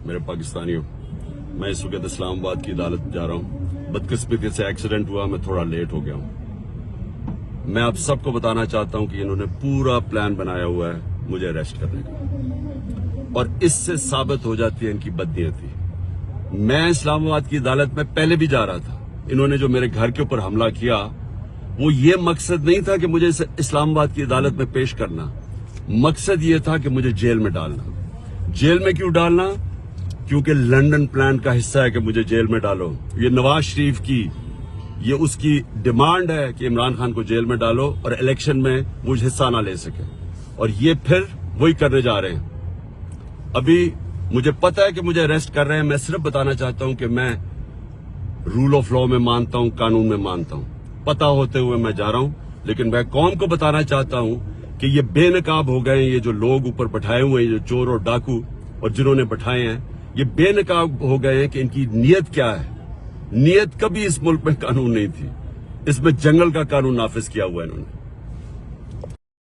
मेरे पाकिस्तानियों, मैं इस वक्त इस्लामाबाद की अदालत जा रहा हूँ। बदकिस्मती से एक्सीडेंट हुआ, मैं थोड़ा लेट हो गया हूँ। मैं आप सबको बताना चाहता हूँ कि इन्होंने पूरा प्लान बनाया हुआ है मुझे अरेस्ट करने का, और इससे साबित हो जाती है इनकी बदनीयती। मैं इस्लामाबाद की अदालत में पहले भी जा रहा था। इन्होंने जो मेरे घर के ऊपर हमला किया, वो ये मकसद नहीं था कि मुझे इस्लामाबाद की अदालत में पेश करना। मकसद ये था कि मुझे जेल में डालना। जेल में क्यों डालना? क्योंकि लंदन प्लान का हिस्सा है कि मुझे जेल में डालो। ये नवाज शरीफ की, ये उसकी डिमांड है कि इमरान खान को जेल में डालो और इलेक्शन में मुझे हिस्सा ना ले सके, और ये फिर वही करने जा रहे हैं। अभी मुझे पता है कि मुझे अरेस्ट कर रहे हैं। मैं सिर्फ बताना चाहता हूं कि मैं रूल ऑफ लॉ में मानता हूं, कानून में मानता हूं। पता होते हुए मैं जा रहा हूं, लेकिन मैं कौम को बताना चाहता हूं कि ये बेनकाब हो गए हैं। ये जो लोग ऊपर बैठाए हुए हैं, जो चोर और डाकू और जिन्होंने बैठाए हैं, ये बेनकाब हो गए हैं कि इनकी नीयत क्या है। नीयत कभी इस मुल्क में कानून नहीं थी। इसमें जंगल का कानून नाफिज किया हुआ है इन्होंने।